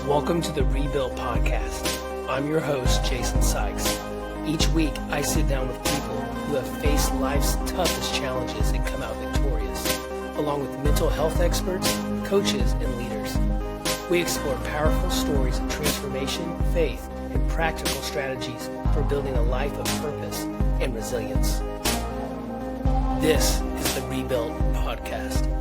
Welcome to the Rebuilt Podcast. I'm your host, Jason Sykes. Each week, I sit down with people who have faced life's toughest challenges and come out victorious, along with mental health experts, coaches, and leaders. We explore powerful stories of transformation, faith, and practical strategies for building a life of purpose and resilience. This is the Rebuilt Podcast.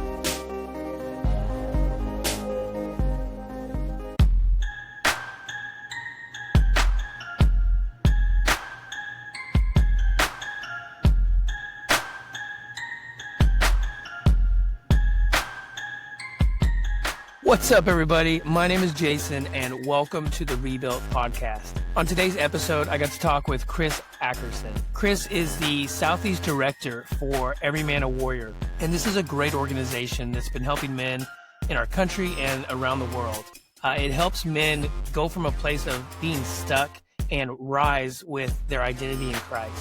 What's up, everybody? My name is Jason, and welcome to the Rebuilt Podcast. On today's episode, I got to talk with Chris Ackerson. Chris is the Southeast Director for Every Man a Warrior, and this is a great organization that's been helping men in our country and around the world. It helps men go from a place of being stuck and rise with their identity in Christ.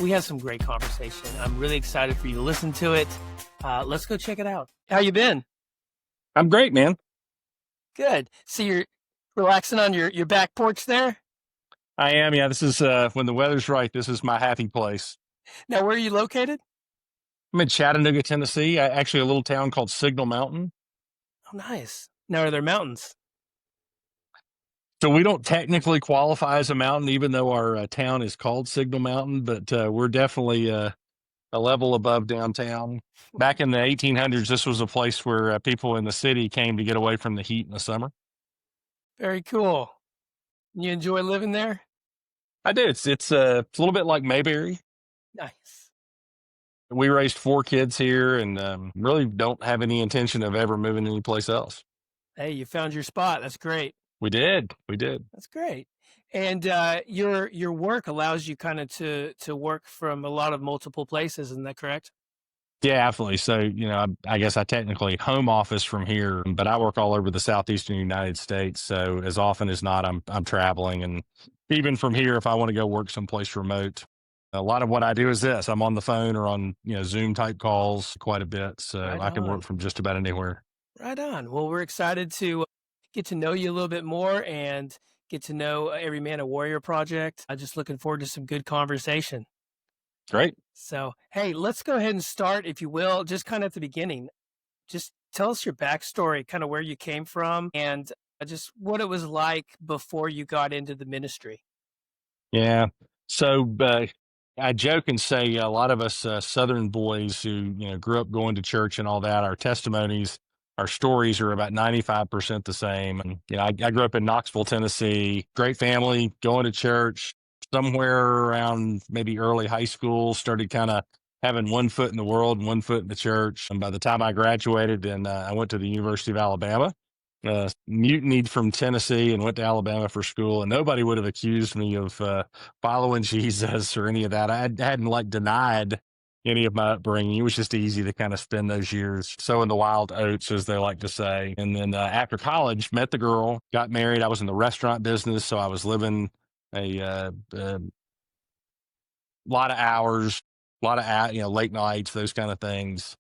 We have some great conversation. I'm really excited for you to listen to it. Let's go check it out. How you been? I'm great, man. Good. So you're relaxing on your back porch there? I am. Yeah, this is when the weather's right. This is my happy place. Now, where are you located? I'm in Chattanooga, Tennessee. Actually, a little town called Signal Mountain. Oh, nice. Now, are there mountains? So we don't technically qualify as a mountain, even though our town is called Signal Mountain, but we're definitely a level above downtown. Back in the 1800s, this was a place where people in the city came to get away from the heat in the summer. Very cool. You enjoy living there? I do. It's a little bit like Mayberry. Nice. We raised 4 kids here and really don't have any intention of ever moving anyplace else. Hey, you found your spot. That's great. We did. That's great. And your work allows you kind of to work from a lot of multiple places. Isn't that correct? Yeah, absolutely. So, I guess I technically home office from here, but I work all over the southeastern United States. So as often as not, I'm traveling, and even from here, if I want to go work someplace remote, a lot of what I do is this: I'm on the phone or on Zoom type calls quite a bit, so Right I can on. work from just about anywhere. Right on. Well, we're excited to get to know you a little bit more and get to know Every Man a Warrior project. I'm just looking forward to some good conversation. Great. So, hey, let's go ahead and start, if you will, just kind of at the beginning. Just tell us your backstory, kind of where you came from, and just what it was like before you got into the ministry. Yeah. So I joke and say a lot of us Southern boys who grew up going to church and all that, our testimonies, our stories are about 95% the same. And I grew up in Knoxville, Tennessee. Great family, going to church. Somewhere around maybe early high school, started kind of having one foot in the world and one foot in the church. And by the time I graduated, and I went to the University of Alabama, mutinied from Tennessee and went to Alabama for school. And nobody would have accused me of following Jesus or any of that. I hadn't denied any of my upbringing. It was just easy to kind of spend those years sowing the wild oats, as they like to say. And then after college, met the girl, got married. I was in the restaurant business, so I was living a lot of hours, late nights, those kind of things.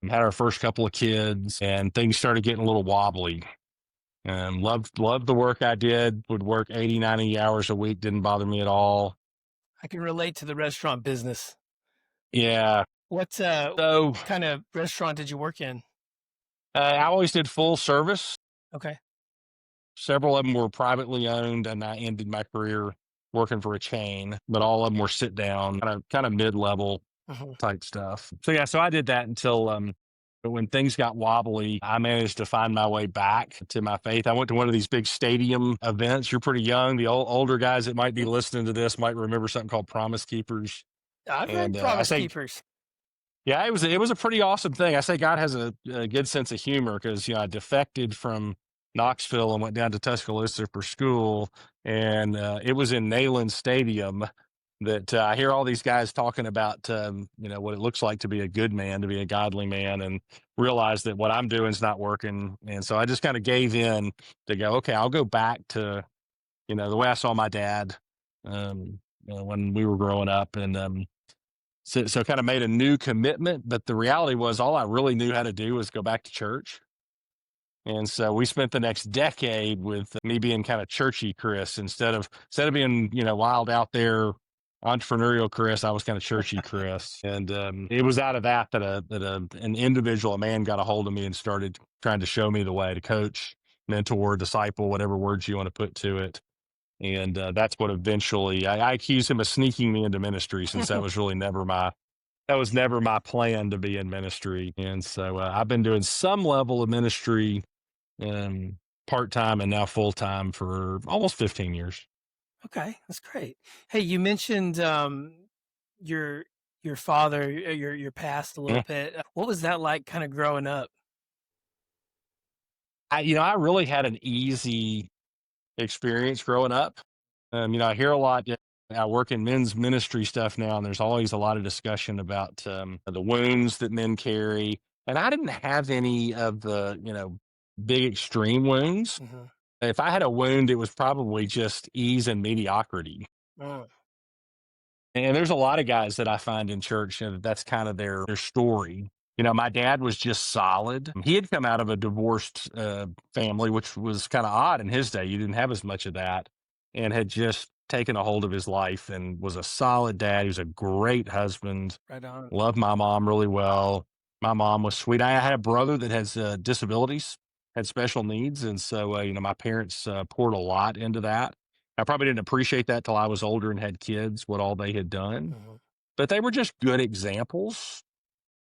We had our first couple of kids, and things started getting a little wobbly. Loved the work I did. Would work 80, 90 hours a week. Didn't bother me at all. I can relate to the restaurant business. Yeah. What So kind of restaurant did you work in? I always did full service. Okay. Several of them were privately owned, and I ended my career working for a chain, but all of them were sit down, kind of mid-level type stuff. So I did that until but when things got wobbly, I managed to find my way back to my faith. I went to one of these big stadium events. You're pretty young. The older guys that might be listening to this might remember something called Promise Keepers. I've heard Promise Keepers. Yeah, it was a pretty awesome thing. I say God has a good sense of humor, because I defected from Knoxville and went down to Tuscaloosa for school, and it was in Neyland Stadium that I hear all these guys talking about what it looks like to be a good man, to be a godly man, and realize that what I'm doing is not working. And so I just kind of gave in to go, okay, I'll go back to the way I saw my dad when we were growing up, and so kind of made a new commitment. But the reality was, all I really knew how to do was go back to church. And so we spent the next decade with me being kind of churchy Chris instead of being, wild out there entrepreneurial Chris. I was kind of churchy Chris. And it was out of that an individual, a man, got a hold of me and started trying to show me the way to coach, mentor, disciple, whatever words you want to put to it. And that's what eventually I accused him of sneaking me into ministry, since that was never my plan to be in ministry. And so I've been doing some level of ministry, part time and now full time, for almost 15 years. Okay, that's great. Hey, you mentioned your your father, your past a little Yeah. bit. What was that like, kind of growing up? I really had an easy experience growing up. I hear a lot. I work in men's ministry stuff now, and there's always a lot of discussion about the wounds that men carry. And I didn't have any of the, big extreme wounds. Hmm. If I had a wound, it was probably just ease and mediocrity. Mm, And there's a lot of guys that I find in church, that's kind of their story. My dad was just solid. He had come out of a divorced family, which was kind of odd in his day. You didn't have as much of that, and had just taken a hold of his life and was a solid dad. He was a great husband. right on. Loved my mom really well. My mom was sweet. I had a brother that has disabilities, had special needs. And so, my parents poured a lot into that. I probably didn't appreciate that till I was older and had kids, what all they had done. Hmm. But they were just good examples.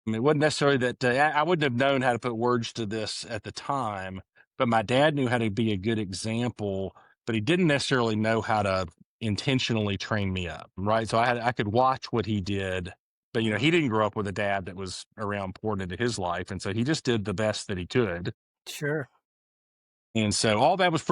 I mean, it wasn't necessarily that I wouldn't have known how to put words to this at the time, but my dad knew how to be a good example, but he didn't necessarily know how to intentionally train me up. Right. So I could watch what he did, but he didn't grow up with a dad that was around pouring into his life. And so he just did the best that he could. Sure. And so all that was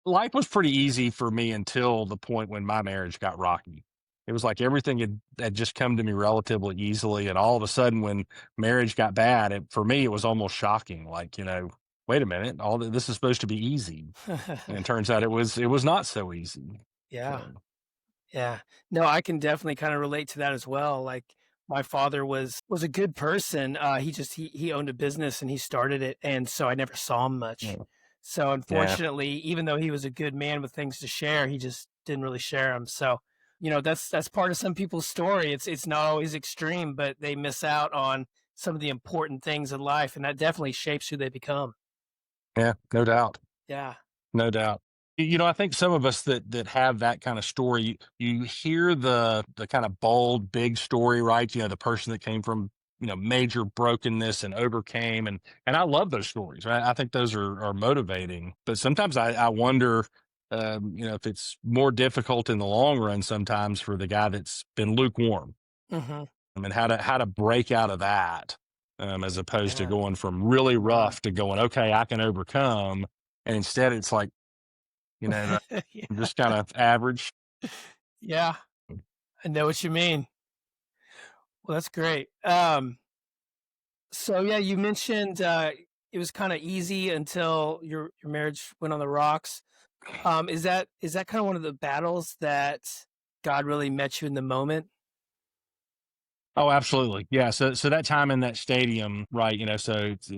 life was pretty easy for me until the point when my marriage got rocky. It was like everything had just come to me relatively easily. And all of a sudden, when marriage got bad, for me, it was almost shocking. Like, wait a minute, this is supposed to be easy. And it turns out it was not so easy. Yeah. So, Yeah. No, I can definitely kind of relate to that as well. Like, my father was a good person. He owned a business and he started it, and so I never saw him much. yeah. So Yeah. unfortunately, even though he was a good man with things to share, he just didn't really share them. So, that's part of some people's story. It's not always extreme, but they miss out on some of the important things in life, and that definitely shapes who they become. Yeah. No doubt. Yeah. No doubt. I think some of us that have that kind of story, you hear the kind of bold, big story, right? The person that came from, major brokenness and overcame, and I love those stories, right? I think those are motivating. But sometimes I wonder, if it's more difficult in the long run sometimes for the guy that's been lukewarm. Hmm. I mean, how to break out of that, as opposed to Yeah. going from really Wow. rough to going, okay, I can overcome. And instead, it's like, I'm Yeah. just kind of average. Yeah. I know what you mean. Well, that's great. So yeah, you mentioned it was kind of easy until your marriage went on the rocks. Is that kind of one of the battles that God really met you in the moment? Oh, absolutely. Yeah. So that time in that stadium, right? So it's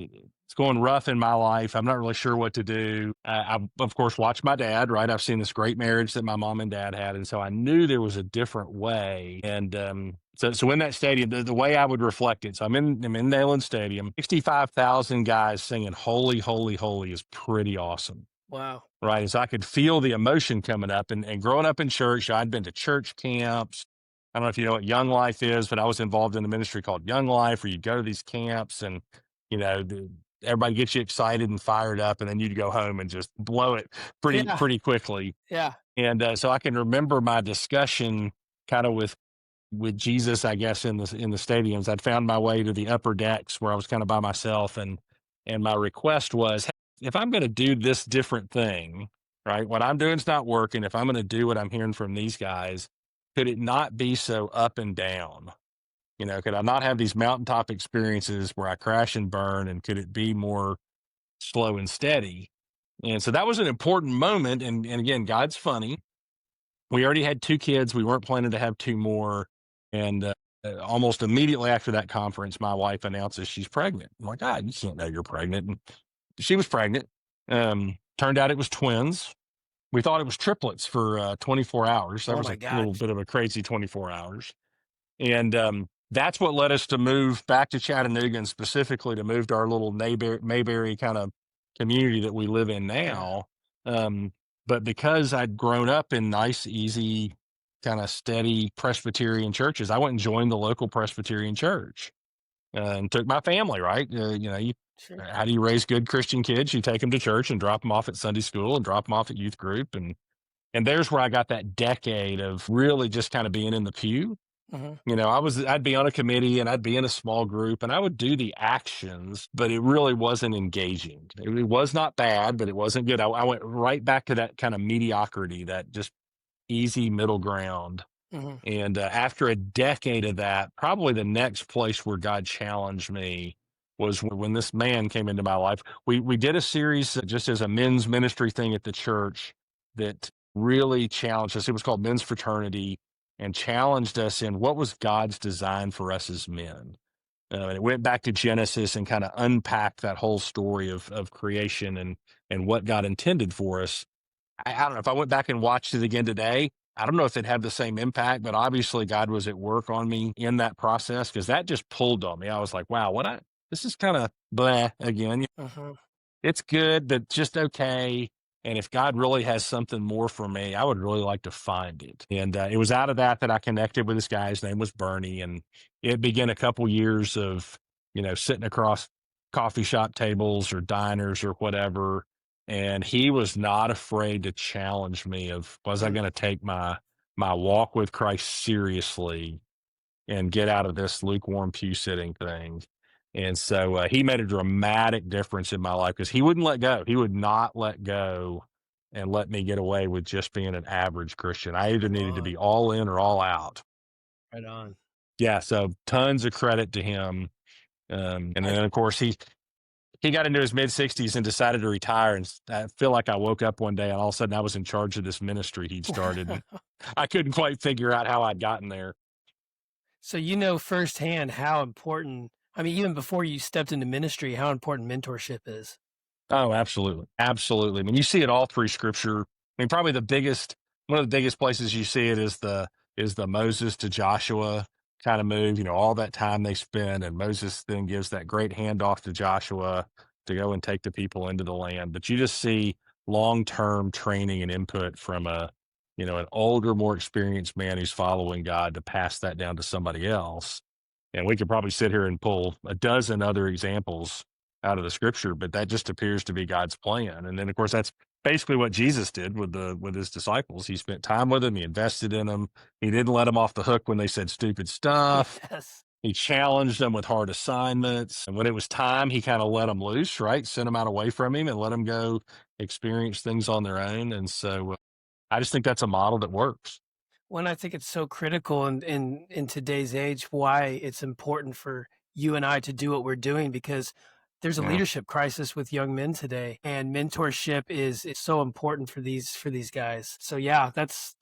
going rough in my life. I'm not really sure what to do. I of course watched my dad. Right. I've seen this great marriage that my mom and dad had, and so I knew there was a different way. And so in that stadium, the way I would reflect it. So I'm in Neyland Stadium. 65,000 guys singing "Holy, Holy, Holy" is pretty awesome. Wow. Right. And so I could feel the emotion coming up, and growing up in church, I'd been to church camps. I don't know if you know what Young Life is, but I was involved in the ministry called Young Life, where you go to these camps and, everybody gets you excited and fired up, and then you'd go home and just blow it pretty, Yeah. pretty quickly. Yeah. And so I can remember my discussion kind of with Jesus, I guess, in the stadiums. I'd found my way to the upper decks where I was kind of by myself, and my request was, "Hey, if I'm going to do this different thing, right? What I'm doing is not working. If I'm going to do what I'm hearing from these guys, could it not be so up and down? Could I not have these mountaintop experiences where I crash and burn, and could it be more slow and steady?" And so that was an important moment. And again, God's funny. We already had two kids. We weren't planning to have two more. And almost immediately after that conference, my wife announces she's pregnant. I'm like, you can't know you're pregnant. And she was pregnant. Turned out it was twins. We thought it was triplets for 24 hours. That Oh was my a little gosh. bit of a crazy 24 hours. And that's what led us to move back to Chattanooga, and specifically to move to our little Mayberry kind of community that we live in Yeah. now. But because I'd grown up in nice, easy, kind of steady Presbyterian churches, I went and joined the local Presbyterian church and took my family, right? Sure. How do you raise good Christian kids? You take them to church and drop them off at Sunday school and drop them off at youth group. And there's where I got that decade of really just kind of being in the pew. Hmm. I'd be on a committee and I'd be in a small group and I would do the actions, but it really wasn't engaging. It was not bad, but it wasn't good. I went right back to that kind of mediocrity, that just easy middle ground. Hmm. And after a decade of that, probably the next place where God challenged me was when this man came into my life. We did a series just as a men's ministry thing at the church that really challenged us. It was called Men's Fraternity, and challenged us in what was God's design for us as men. And it went back to Genesis and kind of unpacked that whole story of creation and what God intended for us. I don't know if I went back and watched it again today. I don't know if it had the same impact, but obviously God was at work on me in that process, because that just pulled on me. I was like, wow, this is kind of blah again. Hmm. It's good, but just okay. And if God really has something more for me, I would really like to find it. And it was out of that I connected with this guy. His name was Bernie. And it began a couple years of, sitting across coffee shop tables or diners or whatever. And he was not afraid to challenge me of, was I going to take my walk with Christ seriously and get out of this lukewarm pew sitting thing. And so he made a dramatic difference in my life, because he wouldn't let go. He would not let go and let me get away with just being an average Christian. I either Come needed to on. be all in or all out. Right on. Yeah. So tons of credit to him. And I, then, of course, he got into his mid 60s and decided to retire. And I feel like I woke up one day and all of a sudden I was in charge of this ministry he'd started. And I couldn't quite figure out how I'd gotten there. so you know firsthand how important, I mean, even before you stepped into ministry, how important mentorship is. Oh, absolutely. Absolutely. I mean, you see it all through scripture. I mean, probably one of the biggest places you see it is the Moses to Joshua kind of move, all that time they spend, and Moses then gives that great handoff to Joshua to go and take the people into the land. But you just see long-term training and input from an older, more experienced man who's following God to pass that down to somebody else. And we could probably sit here and pull a dozen other examples out of the scripture, but that just appears to be God's plan. And then, of course, that's basically what Jesus did with his disciples. He spent time with them. He invested in them. He didn't let them off the hook when they said stupid stuff. Yes. He challenged them with hard assignments. And when it was time, he kind of let them loose, right? Sent them out away from him and let them go experience things on their own. And so I just think that's a model that works. When I think it's so critical in today's age, why it's important for you and I to do what we're doing, because there's a Yeah. leadership crisis with young men today, and mentorship is so important for these guys. So yeah, that's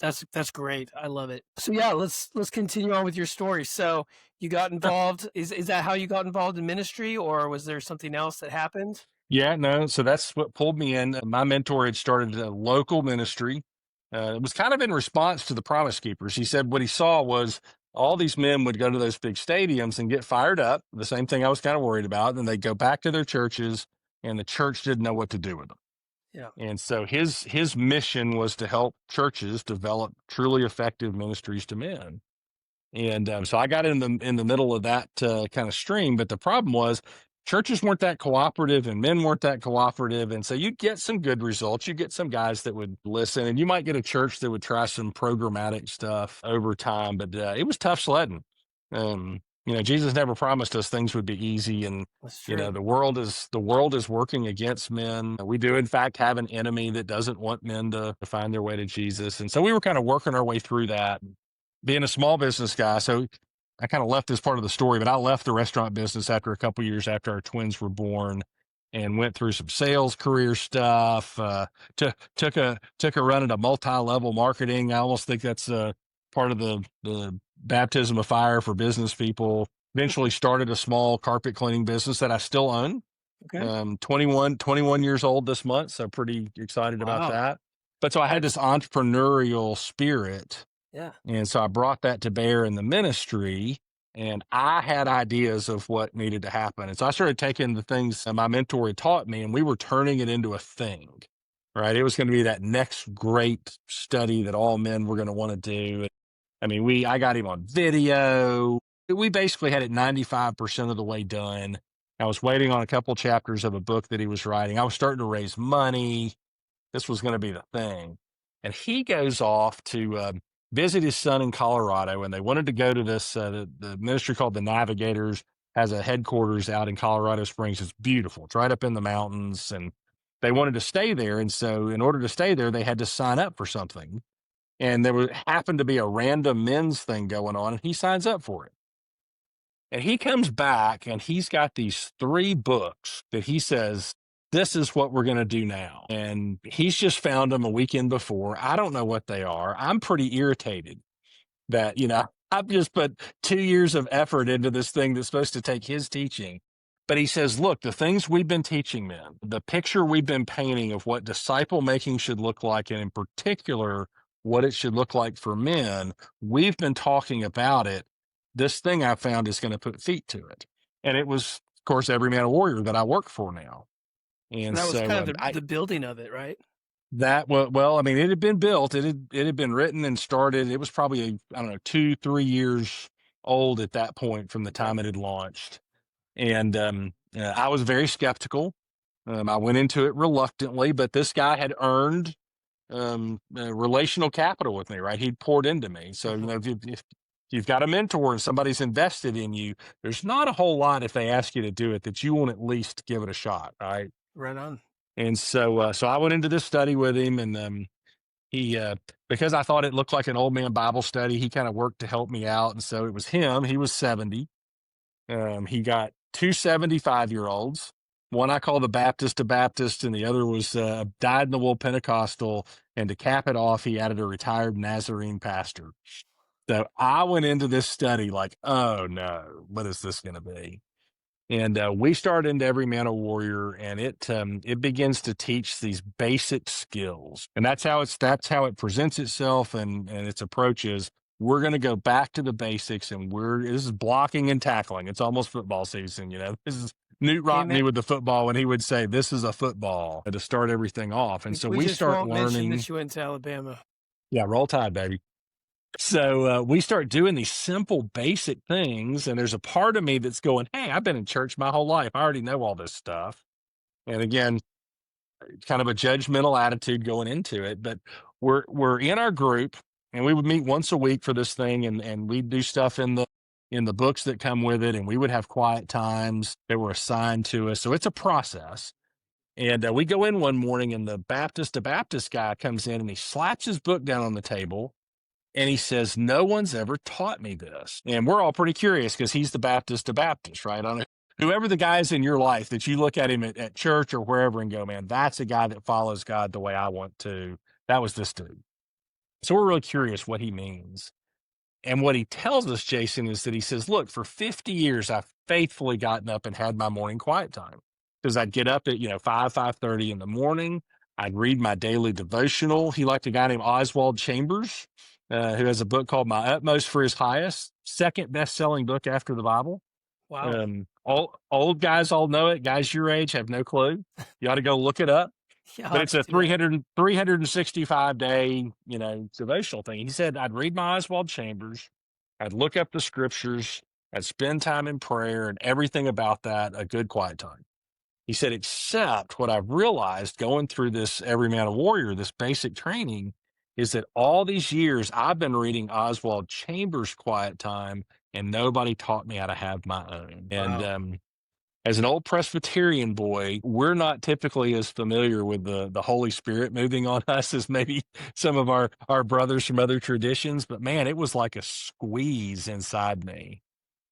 great. I love it. So yeah, let's continue on with your story. So you got involved. Is that how you got involved in ministry, or was there something else that happened? Yeah, no. So that's what pulled me in. My mentor had started a local ministry. It was kind of in response to the Promise Keepers. He said what he saw was all these men would go to those big stadiums and get fired up. The same thing I was kind of worried about. And they'd go back to their churches, and the church didn't know what to do with them. Yeah. And so his mission was to help churches develop truly effective ministries to men. And so I got in the middle of that kind of stream. But the problem was churches weren't that cooperative and men weren't that cooperative. And so you'd get some good results. You get some guys that would listen, and you might get a church that would try some programmatic stuff over time. But it was tough sledding. Jesus never promised us things would be easy. And That's true. the world is working against men. We do, in fact, have an enemy that doesn't want men to find their way to Jesus. And so we were kind of working our way through that, being a small business guy. So I kind of left this part of the story, but I left the restaurant business after a couple years after our twins were born, and went through some sales career stuff. Took a run at a multi-level marketing. I almost think that's part of the baptism of fire for business people. Eventually started a small carpet cleaning business that I still own. Okay. 21 years old this month, so pretty excited about Wow. that. But so I had this entrepreneurial spirit, Yeah. and so I brought that to bear in the ministry, and I had ideas of what needed to happen. And so I started taking the things that my mentor had taught me, and we were turning it into a thing, right? It was going to be that next great study that all men were going to want to do. I mean, I got him on video. We basically had it 95% of the way done. I was waiting on a couple chapters of a book that he was writing. I was starting to raise money. This was going to be the thing. And he goes off to visit his son in Colorado, and they wanted to go to this, the ministry called the Navigators has a headquarters out in Colorado Springs. It's beautiful. It's right up in the mountains, and they wanted to stay there. And so in order to stay there, they had to sign up for something. And happened to be a random men's thing going on, and he signs up for it. And he comes back and he's got these 3 books that he says, this is what we're going to do now. And he's just found them a weekend before. I don't know what they are. I'm pretty irritated that, I've just put 2 years of effort into this thing that's supposed to take his teaching. But he says, look, the things we've been teaching men, the picture we've been painting of what disciple making should look like, and in particular, what it should look like for men, we've been talking about it. This thing I found is going to put feet to it. And it was, of course, Every Man a Warrior that I work for now. So And that was kind so of the building of it, right? well, I mean, it had been built. It had been written and started. It was probably, I don't know, 2-3 years old at that point from the Okay. time it had launched. And I was very skeptical. I went into it reluctantly, but this guy had earned relational capital with me, right? He'd poured into me. So, Mhm. if you've got a mentor and somebody's invested in you, there's not a whole lot if they ask you to do it that you won't at least give it a shot, right? Right on. And so I went into this study with him, and he because I thought it looked like an old man Bible study, he kind of worked to help me out. And so it was him. He was 70. He got 2 75-year-olds. One I call the Baptist to Baptist, and the other was dyed in the wool Pentecostal. And to cap it off, he added a retired Nazarene pastor. So I went into this study like, oh no, what is this going to be? And we start into Every Man a Warrior, and it begins to teach these basic skills, and that's how it presents itself, and its approach is, we're going to go back to the basics, and this is blocking and tackling. It's almost football season, This is Newt Rockney Amen. with the football when he would say, "This is a football," to start everything off, and so We we just start won't mention learning. that you went to Alabama. Yeah, roll tide, baby. So we start doing these simple, basic things, and there's a part of me that's going, "Hey, I've been in church my whole life. I already know all this stuff." And again, kind of a judgmental attitude going into it. But we're in our group, and we would meet once a week for this thing, and we'd do stuff in the books that come with it, and we would have quiet times that were assigned to us. So it's a process. And we go in one morning, and the Baptist to Baptist guy comes in, and he slaps his book down on the table. And he says, no one's ever taught me this. And we're all pretty curious because he's the Baptist to Baptist, right? Whoever the guy is in your life that you look at him at church or wherever and go, man, that's a guy that follows God the way I want to. That was this dude. So we're really curious what he means. And what he tells us, Jason, is that he says, look, for 50 years, I've faithfully gotten up and had my morning quiet time because I'd get up at, 5:30 in the morning. I'd read my daily devotional. He liked a guy named Oswald Chambers, who has a book called My Utmost for His Highest, second best-selling book after the Bible. Wow. All old guys all know it. Guys your age have no clue. You ought to go look it up. Yeah, I'll But have it's to a do that. 365 day, devotional thing. He said, I'd read my Oswald Chambers. I'd look up the scriptures. I'd spend time in prayer and everything about that, a good quiet time. He said, except what I've realized going through this Every Man a Warrior, this basic training, is that all these years I've been reading Oswald Chambers' quiet time, and nobody taught me how to have my own. And Wow. as an old Presbyterian boy, we're not typically as familiar with the Holy Spirit moving on us as maybe some of our brothers from other traditions. But man, it was like a squeeze inside me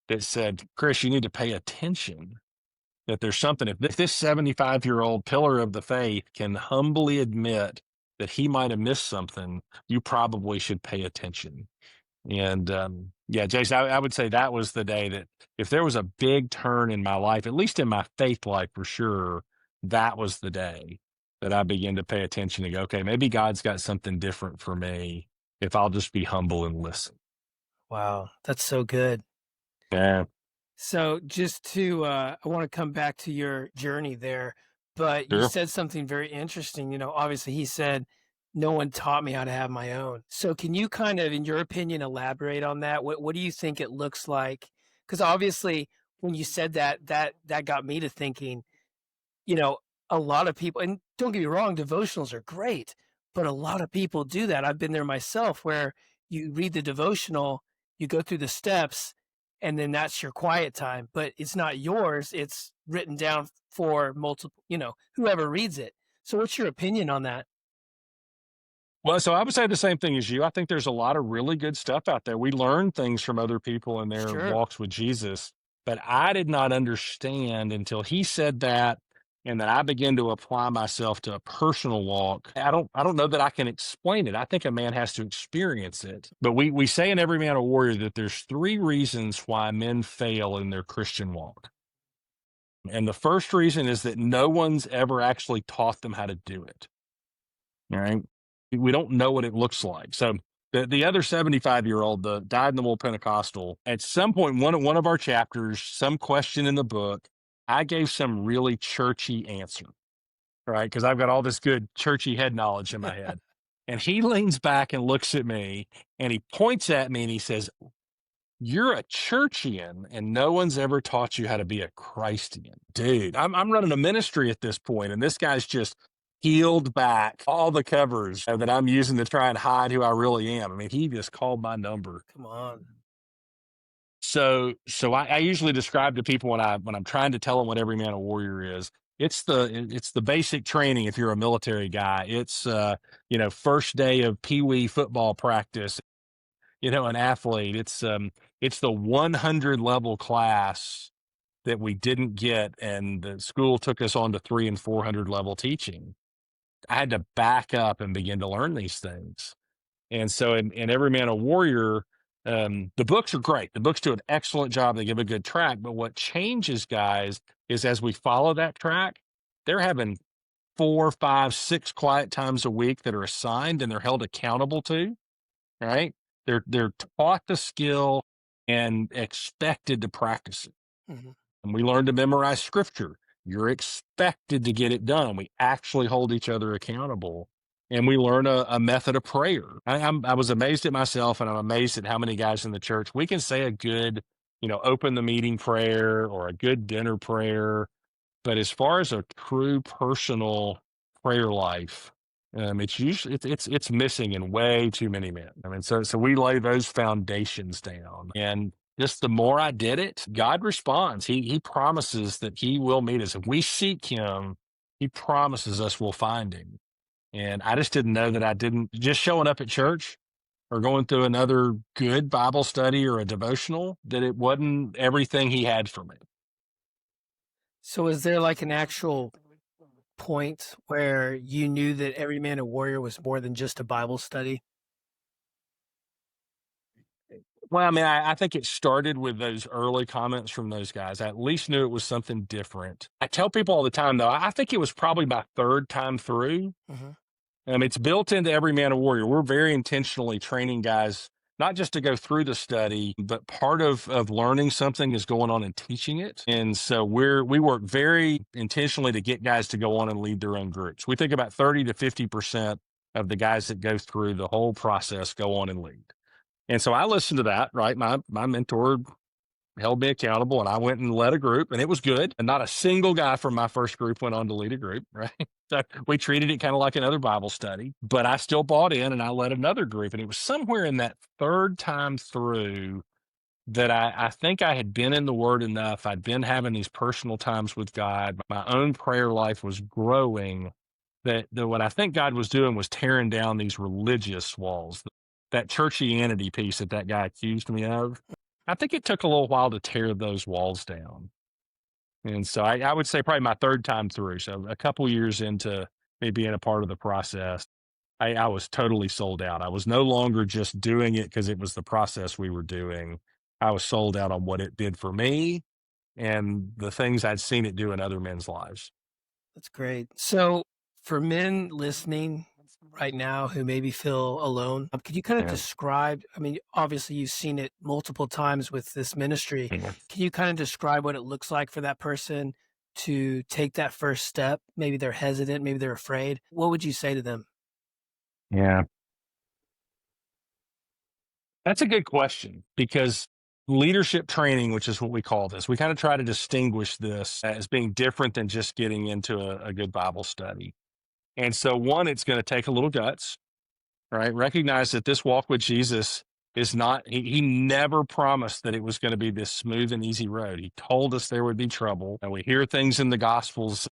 that said, Chris, you need to pay attention. That there's something, if this 75-year-old pillar of the faith can humbly admit that he might have missed something, you probably should pay attention. And yeah, Jason, I would say that was the day that if there was a big turn in my life, at least in my faith life for sure, that was the day that I began to pay attention and go, okay, maybe God's got something different for me if I'll just be humble and listen. Wow, that's so good. Yeah, So just to, I want to come back to your journey there, but you sure. said something very interesting. Obviously he said, no one taught me how to have my own. So can you kind of, in your opinion, elaborate on that? What do you think it looks like? Because obviously when you said that, that got me to thinking, you know, a lot of people, and don't get me wrong, devotionals are great, but a lot of people do that. I've been there myself where you read the devotional, you go through the steps, and then that's your quiet time, but it's not yours. It's written down for multiple, whoever reads it. So what's your opinion on that? Well, so I would say the same thing as you. I think there's a lot of really good stuff out there. We learn things from other people in their Sure. walks with Jesus, but I did not understand until he said that, and then I began to apply myself to a personal walk. I don't know that I can explain it. I think a man has to experience it. But we say in Every Man a Warrior that there's three reasons why men fail in their Christian walk. And the first reason is that no one's ever actually taught them how to do it. All right. We don't know what it looks like. So the other 75-year-old, the died in the wool Pentecostal, at some point, one of our chapters, some question in the book, I gave some really churchy answer, right? Because I've got all this good churchy head knowledge in my head. And he leans back and looks at me and he points at me and he says, you're a churchian and no one's ever taught you how to be a Christian. Dude, I'm running a ministry at this point, and this guy's just peeled back all the covers that I'm using to try and hide who I really am. I mean, he just called my number. Come on. So I usually describe to people when I'm trying to tell them what Every Man a Warrior is. It's the basic training if you're a military guy. It's first day of Pee Wee football practice, an athlete. It's the 100 level class that we didn't get, and the school took us on to 300 and 400 level teaching. I had to back up and begin to learn these things. And so in Every Man a Warrior, the books are great. The books do an excellent job. They give a good track. But what changes guys is as we follow that track, they're having 4, 5, 6 quiet times a week that are assigned and they're held accountable to. Right? They're taught the skill and expected to practice it. Mhm. And we learn to memorize scripture. You're expected to get it done. We actually hold each other accountable. And we learn a method of prayer. I was amazed at myself, and I'm amazed at how many guys in the church we can say a good, open the meeting prayer or a good dinner prayer. But as far as a true personal prayer life, it's usually it's missing in way too many men. I mean, so we lay those foundations down, and just the more I did it, God responds. He promises that He will meet us if we seek Him. He promises us we'll find Him. And I just didn't know that I didn't just showing up at church or going through another good Bible study or a devotional that it wasn't everything He had for me. So is there like an actual point where you knew that Every Man a Warrior was more than just a Bible study? Well, I mean, I think it started with those early comments from those guys. I at least knew it was something different. I tell people all the time, though, I think it was probably my third time through. Mhm. It's built into Every Man a Warrior. We're very intentionally training guys, not just to go through the study, but part of learning something is going on and teaching it. And so we work very intentionally to get guys to go on and lead their own groups. We think about 30 to 50% of the guys that go through the whole process go on and lead. And so I listened to that, right? My mentor held me accountable and I went and led a group and it was good. And not a single guy from my first group went on to lead a group, right? So we treated it kind of like another Bible study, but I still bought in and I led another group. And it was somewhere in that third time through that I think I had been in the Word enough. I'd been having these personal times with God. My own prayer life was growing. That what I think God was doing was tearing down these religious walls, that churchianity piece that guy accused me of. I think it took a little while to tear those walls down. And so I would say probably my third time through. So a couple years into me being a part of the process. I was totally sold out. I was no longer just doing it because it was the process we were doing. I was sold out on what it did for me and the things I'd seen it do in other men's lives. That's great. So, for men listening right now who maybe feel alone, could you kind of Yeah. describe? I mean, obviously, you've seen it multiple times with this ministry. Yeah. Can you kind of describe what it looks like for that person to take that first step? Maybe they're hesitant, maybe they're afraid. What would you say to them? Yeah. That's a good question because leadership training, which is what we call this, we kind of try to distinguish this as being different than just getting into a good Bible study. And so, one, it's going to take a little guts, right? Recognize that this walk with Jesus is not, he never promised that it was going to be this smooth and easy road. He told us there would be trouble. And we hear things in the Gospels.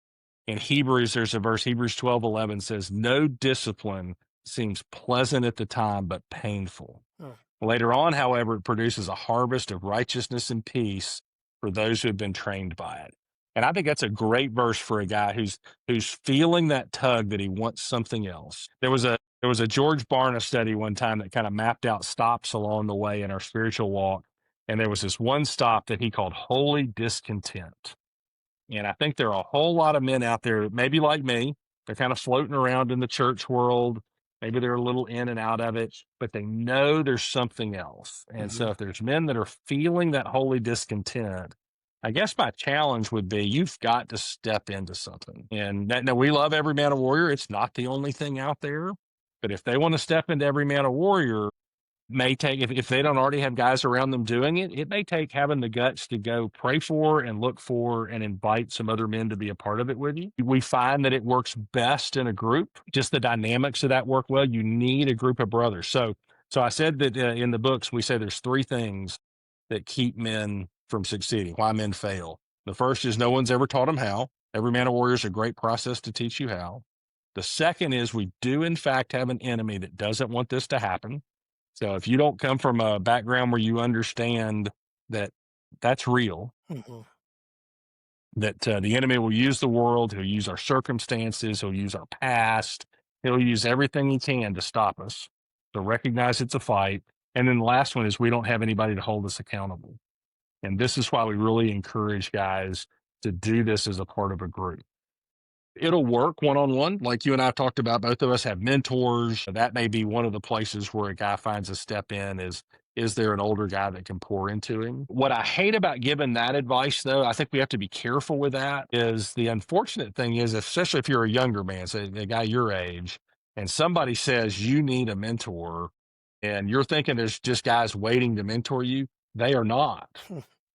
In Hebrews, there's a verse, Hebrews 12:11 says, no discipline seems pleasant at the time, but painful. Oh, Later on, however, it produces a harvest of righteousness and peace for those who have been trained by it. And I think that's a great verse for a guy who's feeling that tug that he wants something else. There was a George Barna study one time that kind of mapped out stops along the way in our spiritual walk. And there was this one stop that he called holy discontent. And I think there are a whole lot of men out there, maybe like me, they're kind of floating around in the church world. Maybe they're a little in and out of it, but they know there's something else. And mhm. so if there's men that are feeling that holy discontent, I guess my challenge would be you've got to step into something. And that, now we love Every Man a Warrior. It's not the only thing out there. But if they want to step into Every Man a Warrior, may take if they don't already have guys around them doing it, it may take having the guts to go pray for and look for and invite some other men to be a part of it with you. We find that it works best in a group. Just the dynamics of that work well. You need a group of brothers. So I said that in the books we say there's three things that keep men from succeeding. Why men fail. The first is no one's ever taught them how. Every Man a Warrior is a great process to teach you how. The second is we do in fact have an enemy that doesn't want this to happen. So if you don't come from a background where you understand that that's real, Mhm. that the enemy will use the world, he'll use our circumstances, he'll use our past, he'll use everything he can to stop us. So recognize it's a fight. And then the last one is we don't have anybody to hold us accountable. And this is why we really encourage guys to do this as a part of a group. It'll work one-on-one. Like you and I have talked about, both of us have mentors. That may be one of the places where a guy finds a step in is there an older guy that can pour into him? What I hate about giving that advice, though, I think we have to be careful with that, is the unfortunate thing is, especially if you're a younger man, say a guy your age, and somebody says you need a mentor, and you're thinking there's just guys waiting to mentor you, they are not.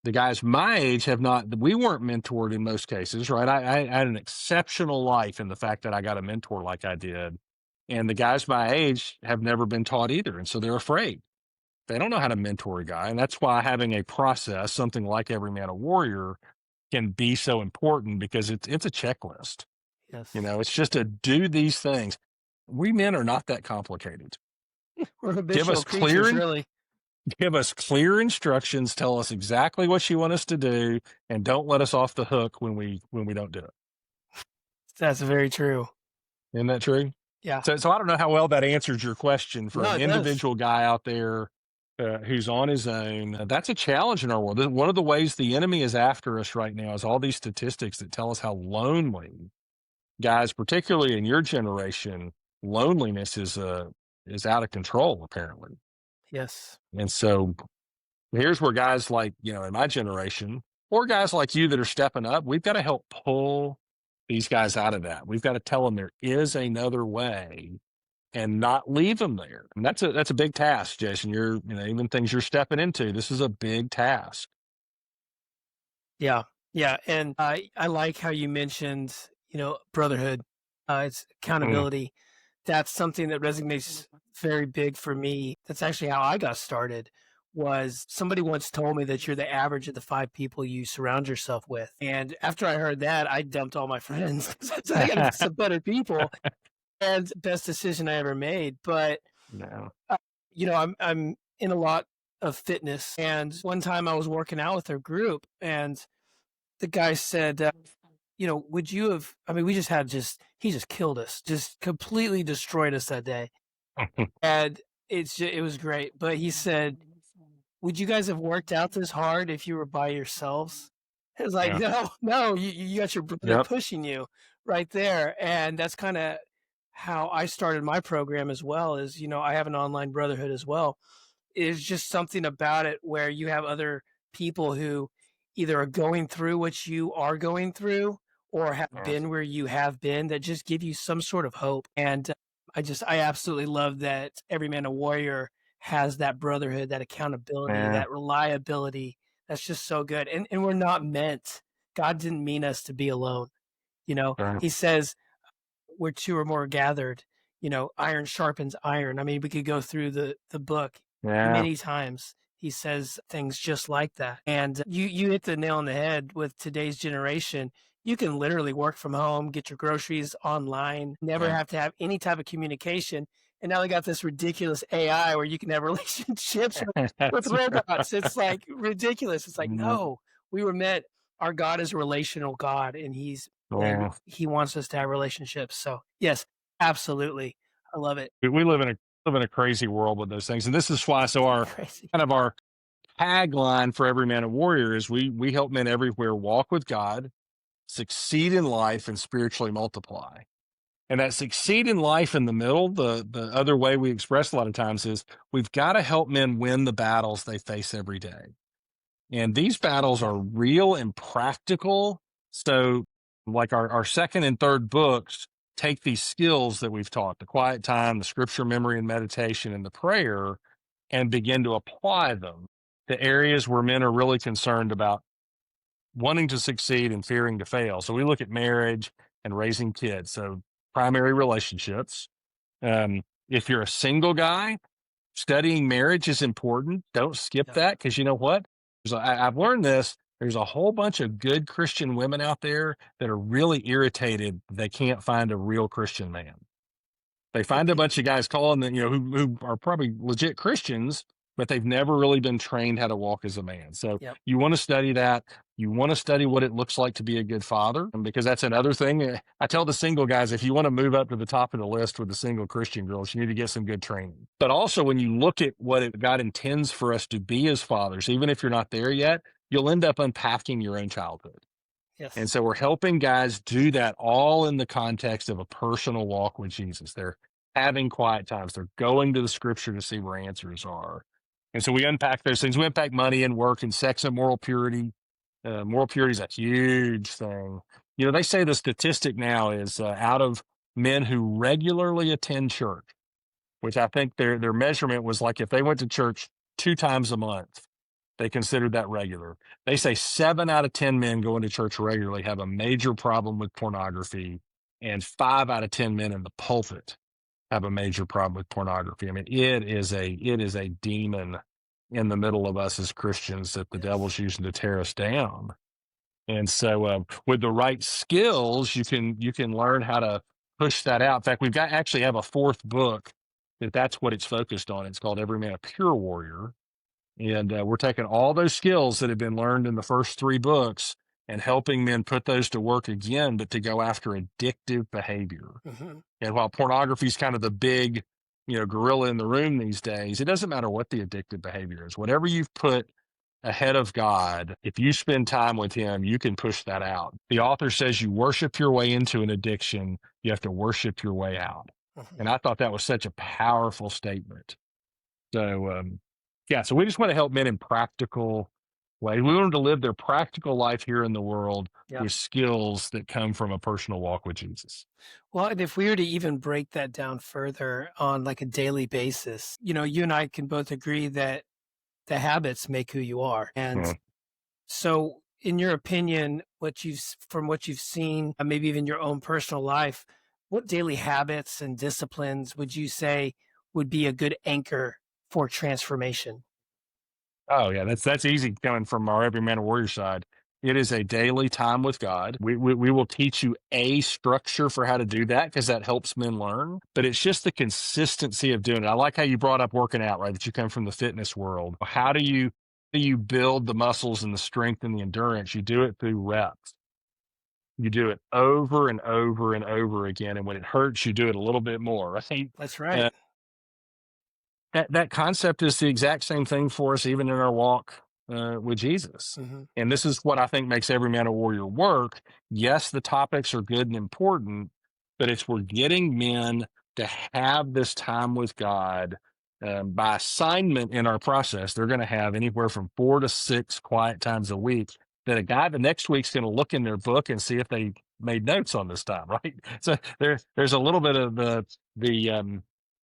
The guys my age have not, we weren't mentored in most cases, right? I had an exceptional life in the fact that I got a mentor like I did. And the guys my age have never been taught either. And so they're afraid. They don't know how to mentor a guy. And that's why having a process, something like Every Man a Warrior, can be so important because it's a checklist. You Yes. know, it's just to do these things. We men are not that complicated. We're Give habitual us clear creatures, really. Give us clear instructions, tell us exactly what you want us to do, and don't let us off the hook when we don't do it. That's very true. Isn't that true? Yeah. So I don't know how well that answers your question for No, an it does. individual guy out there who's on his own. That's a challenge in our world. One of the ways the enemy is after us right now is all these statistics that tell us how lonely guys, particularly in your generation, loneliness is out of control apparently. Yes. And so here's where guys like, in my generation, or guys like you that are stepping up, we've got to help pull these guys out of that. We've got to tell them there is another way and not leave them there. And that's a big task, Jason. Even things you're stepping into, this is a big task. Yeah. Yeah. And I like how you mentioned, brotherhood. It's Mm, accountability. That's something that resonates very big for me. That's actually how I got started. Was somebody once told me that you're the average of the five people you surround yourself with. And after I heard that, I dumped all my friends. So I got to be some better people. And best decision I ever made. But no. I'm in a lot of fitness. And one time I was working out with a group, and the guy said, would you have, I mean, he just killed us, just completely destroyed us that day. And it was great. But he said, would you guys have worked out this hard if you were by yourselves? It was like, Yeah. no, no, you got your brother Yep. pushing you right there. And that's kind of how I started my program as well. Is, I have an online brotherhood as well. It's just something about it where you have other people who either are going through what you are going through or have Yeah. been where you have been, that just give you some sort of hope. And I absolutely love that Every Man a Warrior has that brotherhood, that accountability, Yeah. that reliability. That's just so good. And we're not meant, God didn't mean us to be alone. Right. He says, where two or more are gathered, iron sharpens iron. I mean, we could go through the book Yeah. many times. He says things just like that. And you hit the nail on the head with today's generation. You can literally work from home, get your groceries online, never Yeah. have to have any type of communication. And now they got this ridiculous AI where you can have relationships with That's right. robots. It's like ridiculous. It's like, Mm, no, we were meant, our God is a relational God, and yeah. he wants us to have relationships. So yes, absolutely. I love it. We live in a crazy world with those things. And this is why, so our Crazy. kind of our tagline for Every Man a Warrior is we help men everywhere walk with God, succeed in life, and spiritually multiply. And that succeed in life in the middle, the other way we express a lot of times is we've got to help men win the battles they face every day. And these battles Yeah. are real and practical. So, like our second and third books take these skills that we've taught, the quiet time, the scripture memory and meditation, and the prayer, and begin to apply them to areas where men are really concerned about wanting to succeed and fearing to fail. So, we look at marriage and raising kids. So, primary relationships. If you're a single guy, studying marriage is important. Don't skip Yeah. that, because you know what? I've learned this. There's a whole bunch of good Christian women out there that are really irritated they can't find a real Christian man. They find a bunch of guys calling them, who are probably legit Christians, but they've never really been trained how to walk as a man. So Yep. you want to study that. You want to study what it looks like to be a good father, and because that's another thing. I tell the single guys, if you want to move up to the top of the list with the single Christian girls, you need to get some good training. But also, when you look at what God intends for us to be as fathers, even if you're not there yet, you'll end up unpacking your own childhood. And Yes. so we're helping guys do that all in the context of a personal walk with Jesus. They're having quiet times. They're going to the scripture to see where answers are. And so we unpack those things. We unpack money and work and sex and moral purity. Moral purity is a huge thing. They say the statistic now is out of men who regularly attend church, which I think their measurement was like if they went to church 2 times a month, they considered that regular. They say 7 out of 10 men going to church regularly have a major problem with pornography, and 5 out of 10 men in the pulpit have a major problem with pornography. I mean, it is a demon in the middle of us as Christians that the Yes. devil's using to tear us down. And so, with the right skills, you can learn how to push that out. In fact, we've got actually have a fourth book that's what it's focused on. It's called Every Man a Pure Warrior, and we're taking all those skills that have been learned in the first 3 books and helping men put those to work again, but to go after addictive behavior. Hmm. And while pornography is kind of the big, gorilla in the room these days, it doesn't matter what the addictive behavior is. Whatever you've put ahead of God, if you spend time with Him, you can push that out. The author says you worship your way into an addiction, you have to worship your way out. Hmm. And I thought that was such a powerful statement. So, yeah, so we just want to help men in practical ways. We want them to live their practical life here in the world Yeah. with skills that come from a personal walk with Jesus. Well, and if we were to even break that down further on like a daily basis, you and I can both agree that the habits make who you are. And Yeah. so, in your opinion, from what you've seen, maybe even your own personal life, what daily habits and disciplines would you say would be a good anchor for transformation? Oh yeah, that's easy coming from our Every Man a Warrior side. It is a daily time with God. We will teach you a structure for how to do that because that helps men learn. But it's just the consistency of doing it. I like how you brought up working out, right? That you come from the fitness world. How do you build the muscles and the strength and the endurance? You do it through reps. You do it over and over and over again. And when it hurts, you do it a little bit more, right? That's right. That concept is the exact same thing for us, even in our walk with Jesus. Hmm. And this is what I think makes Every Man a Warrior work. Yes, the topics are good and important, but it's we're getting men to have this time with God. By assignment in our process, they're going to have anywhere from 4 to 6 quiet times a week that a guy the next week's going to look in their book and see if they made notes on this time, right? So there's a little bit of the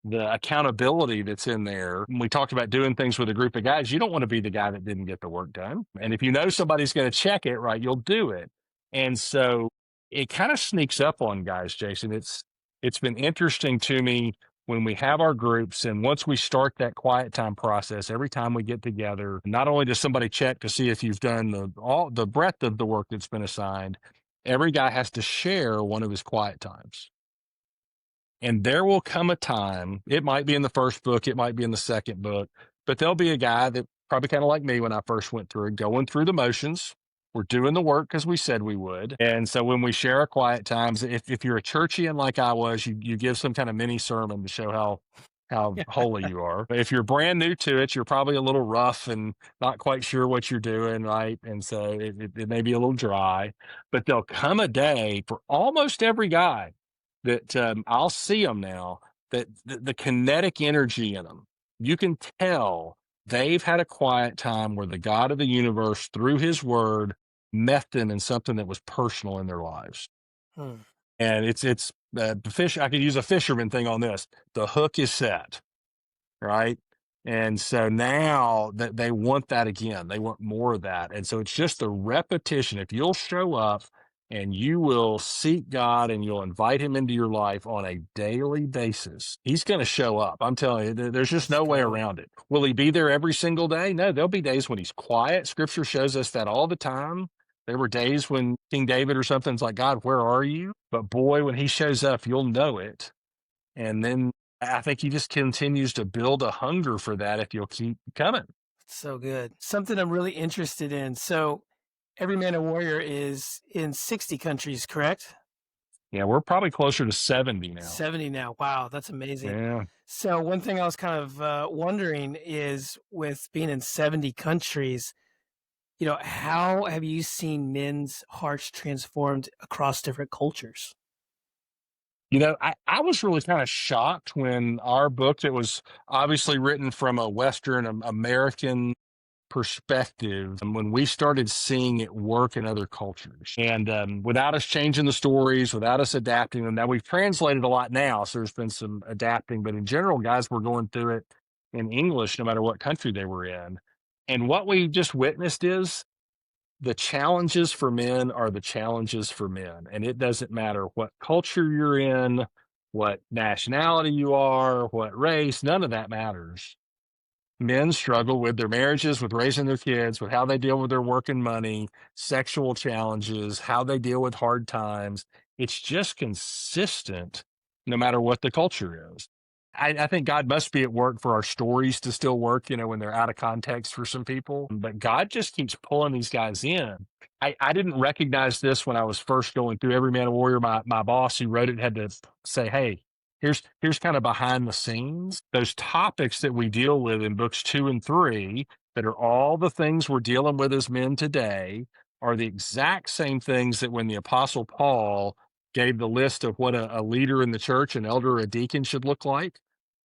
the accountability that's in there. When we talked about doing things with a group of guys, you don't want to be the guy that didn't get the work done. And if you know somebody's going to check it, right, you'll do it. And so it kind of sneaks up on guys, Jason. It's been interesting to me when we have our groups and once we start that quiet time process, every time we get together, not only does somebody check to see if you've done all the breadth of the work that's been assigned, every guy has to share one of his quiet times. And there will come a time, it might be in the first book, it might be in the second book, but there'll be a guy that probably kind of like me when I first went through it, going through the motions. We're doing the work because we said we would. And so when we share our quiet times, if you're a churchian like I was, you give some kind of mini sermon to show how Yeah. holy you are. But if you're brand new to it, you're probably a little rough and not quite sure what you're doing, right? And so it may be a little dry, but there'll come a day for almost every guy that I'll see them now, that the kinetic energy in them, you can tell they've had a quiet time where the God of the universe, through his word, met them in something that was personal in their lives. Hmm. And it's the fish. I could use a fisherman thing on this. The hook is set, right? And so now that they want that again, they want more of that. And so it's just a repetition. If you'll show up and you will seek God and you'll invite him into your life on a daily basis, he's going to show up. I'm telling you, there's just That's no way good. around it. Will he be there every single day? No, there'll be days when he's quiet. Scripture shows us that all the time. There were days when King David or something's like, God, where are you? But boy, when he shows up, you'll know it. And then I think he just continues to build a hunger for that if you'll keep coming. So good. Something I'm really interested in. So, Every Man a Warrior is in 60 countries, correct? Yeah, we're probably closer to 70 now. 70 now. Wow, that's amazing. Yeah. So, one thing I was kind of wondering is with being in 70 countries, how have you seen men's hearts transformed across different cultures? I was really kind of shocked when our book that was obviously written from a Western American perspective, and when we started seeing it work in other cultures and without us changing the stories, without us adapting them. Now we've translated a lot now, so there's been some adapting, but in general, guys were going through it in English, no matter what country they were in. And what we just witnessed is the challenges for men are the challenges for men. And it doesn't matter what culture you're in, what nationality you are, what race, none of that matters. Men struggle with their marriages, with raising their kids, with how they deal with their work and money, sexual challenges, how they deal with hard times. It's just consistent no matter what the culture is. I think God must be at work for our stories to still work, when they're out of context for some people. But God just keeps pulling these guys in. I didn't recognize this when I was first going through Every Man a Warrior. My boss who wrote it had to say, hey, here's kind of behind the scenes. Those topics that we deal with in books 2 and 3 that are all the things we're dealing with as men today are the exact same things that when the Apostle Paul gave the list of what a leader in the church, an elder, or a deacon should look like.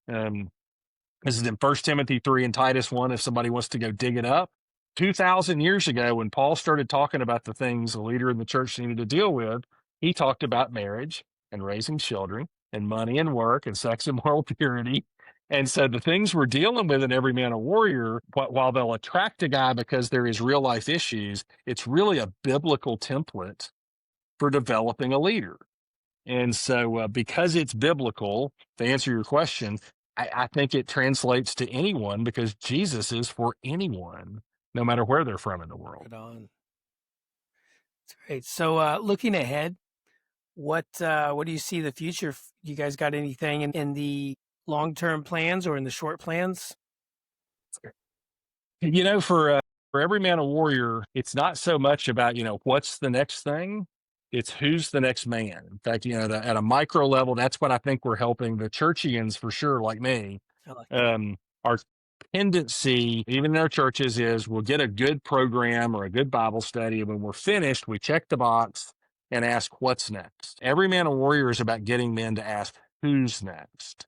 This is in 1 Timothy 3 and Titus 1, if somebody wants to go dig it up. 2,000 years ago, when Paul started talking about the things a leader in the church needed to deal with, he talked about marriage and raising children and money and work and sex and moral purity. And so the things we're dealing with in Every Man a Warrior, while they'll attract a guy because there is real life issues, it's really a biblical template for developing a leader. And so because it's biblical, to answer your question, I think it translates to anyone because Jesus is for anyone, no matter where they're from in the world. Right on. That's great. So, looking ahead, what do you see the future? You guys got anything in the long-term plans or in the short plans? For Every Man a Warrior, it's not so much about, what's the next thing. It's who's the next man. In fact, at a micro level, that's what I think we're helping the churchians for sure, like me. I like that. Our tendency, even in our churches, is we'll get a good program or a good Bible study. And when we're finished, we check the box and ask, what's next? Every Man a Warrior is about getting men to ask, who's next?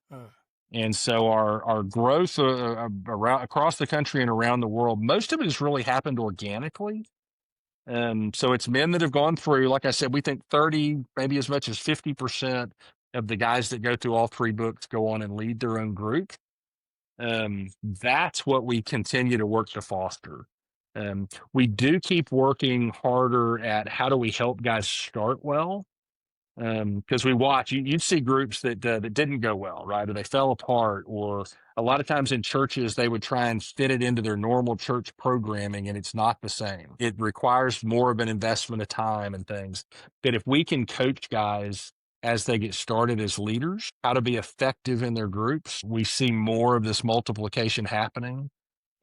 And so our growth around across the country and around the world, most of it has really happened organically. So it's men that have gone through, like I said, we think 30, maybe as much as 50% of the guys that go through all three books go on and lead their own group. That's what we continue to work to foster. We do keep working harder at how do we help guys start well. Because we watch, you'd see groups that didn't go well, right? Or they fell apart, or a lot of times in churches, they would try and fit it into their normal church programming, and it's not the same. It requires more of an investment of time and things. But if we can coach guys as they get started as leaders, how to be effective in their groups, we see more of this multiplication happening.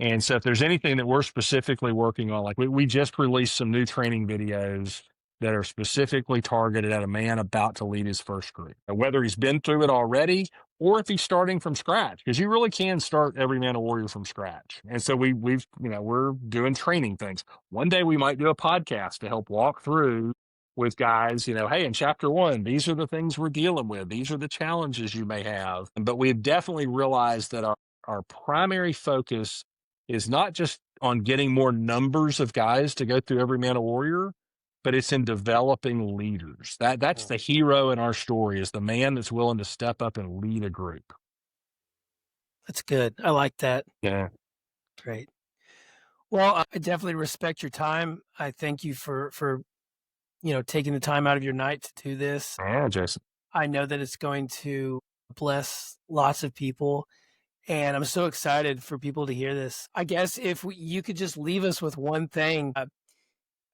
And so if there's anything that we're specifically working on, like we just released some new training videos that are specifically targeted at a man about to lead his first group, whether he's been through it already or if he's starting from scratch, because you really can start every Man a Warrior from scratch. And so we're doing training things. One day we might do a podcast to help walk through with guys, hey, in chapter 1, these are the things we're dealing with. These are the challenges you may have. But we've definitely realized that our primary focus is not just on getting more numbers of guys to go through every Man a Warrior, but it's in developing leaders. That's the hero in our story, is the man that's willing to step up and lead a group. That's good. I like that. Yeah. Great. Well, I definitely respect your time. I thank you for taking the time out of your night to do this. Yeah, Jason. I know that it's going to bless lots of people, and I'm so excited for people to hear this. I guess if you could just leave us with one thing.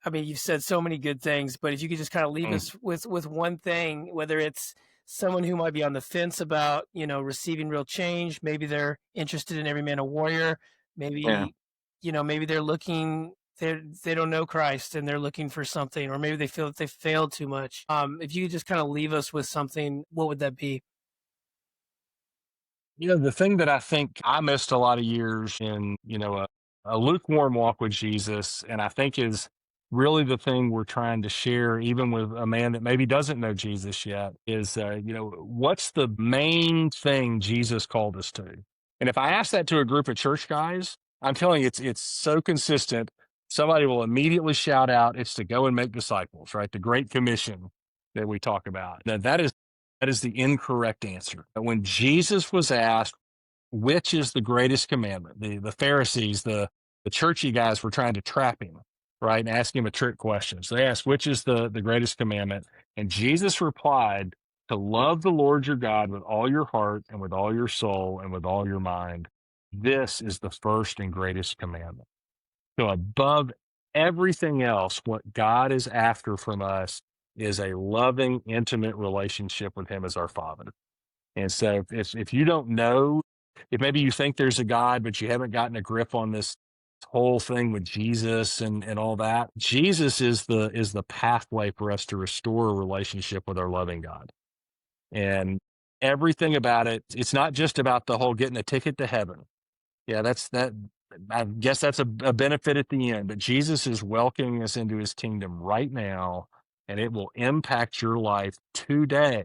I mean, you've said so many good things, but if you could just kind of leave us with one thing, whether it's someone who might be on the fence about, receiving real change, maybe they're interested in Every Man a Warrior, maybe, maybe they're looking, they don't know Christ and they're looking for something, or maybe they feel that they failed too much. If you could just kind of leave us with something, what would that be? The thing that I think I missed a lot of years in, a lukewarm walk with Jesus, and I think is really the thing we're trying to share, even with a man that maybe doesn't know Jesus yet, is, what's the main thing Jesus called us to? And if I ask that to a group of church guys, I'm telling you, it's so consistent. Somebody will immediately shout out, it's to go and make disciples, right? The Great Commission that we talk about. Now, that is the incorrect answer. When Jesus was asked, which is the greatest commandment, the Pharisees, the churchy guys were trying to trap him, right, and ask him a trick question. So they asked, which is the greatest commandment? And Jesus replied, to love the Lord your God with all your heart and with all your soul and with all your mind. This is the first and greatest commandment. So above everything else, what God is after from us is a loving, intimate relationship with him as our Father. And so if you don't know, if maybe you think there's a God, but you haven't gotten a grip on this whole thing with Jesus and all that, Jesus is the pathway for us to restore a relationship with our loving God. And everything about it, it's not just about the whole getting a ticket to heaven. Yeah, I guess that's a benefit at the end, but Jesus is welcoming us into his kingdom right now, and it will impact your life today.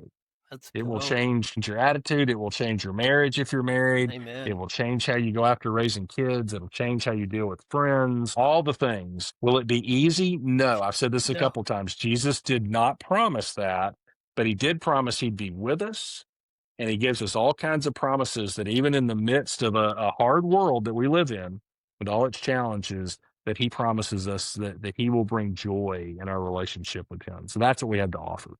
It will change your attitude. It will change your marriage if you're married. Amen. It will change how you go after raising kids. It'll change how you deal with friends, all the things. Will it be easy? No. I've said this a couple times. Jesus did not promise that, but he did promise he'd be with us. And he gives us all kinds of promises that even in the midst of a hard world that we live in, with all its challenges, that he promises us that he will bring joy in our relationship with him. So that's what we have to offer.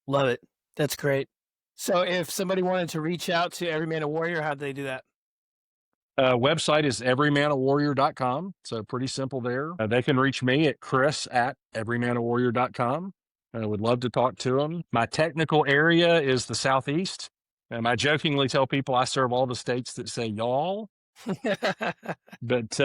Love it. That's great. So if somebody wanted to reach out to Every Man a Warrior, how do they do that? Website is everymanawarrior.com. So pretty simple there. They can reach me at chris@everymanawarrior.com. I would love to talk to them. My technical area is the Southeast. I jokingly tell people I serve all the states that say y'all. But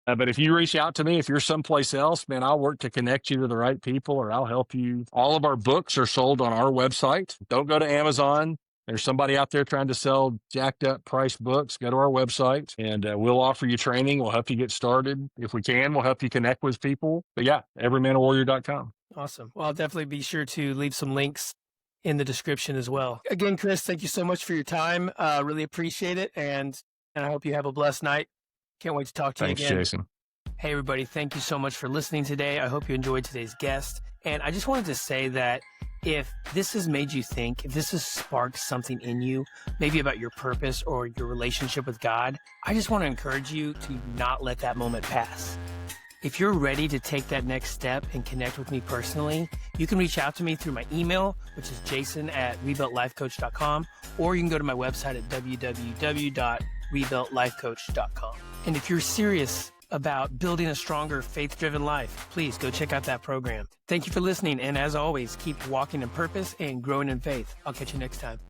But if you reach out to me, if you're someplace else, man, I'll work to connect you to the right people, or I'll help you. All of our books are sold on our website. Don't go to Amazon. There's somebody out there trying to sell jacked up price books. Go to our website and we'll offer you training. We'll help you get started. If we can, we'll help you connect with people. But yeah, everymanawarrior.com. Awesome. Well, I'll definitely be sure to leave some links in the description as well. Again, Chris, thank you so much for your time. Really appreciate it. And I hope you have a blessed night. Can't wait to talk to you again. Thanks, Jason. Hey, everybody. Thank you so much for listening today. I hope you enjoyed today's guest. And I just wanted to say that if this has made you think, if this has sparked something in you, maybe about your purpose or your relationship with God, I just want to encourage you to not let that moment pass. If you're ready to take that next step and connect with me personally, you can reach out to me through my email, which is jason@rebuiltlifecoach.com, or you can go to my website at www.rebuiltlifecoach.com. And if you're serious about building a stronger, faith-driven life, please go check out that program. Thank you for listening, and as always, keep walking in purpose and growing in faith. I'll catch you next time.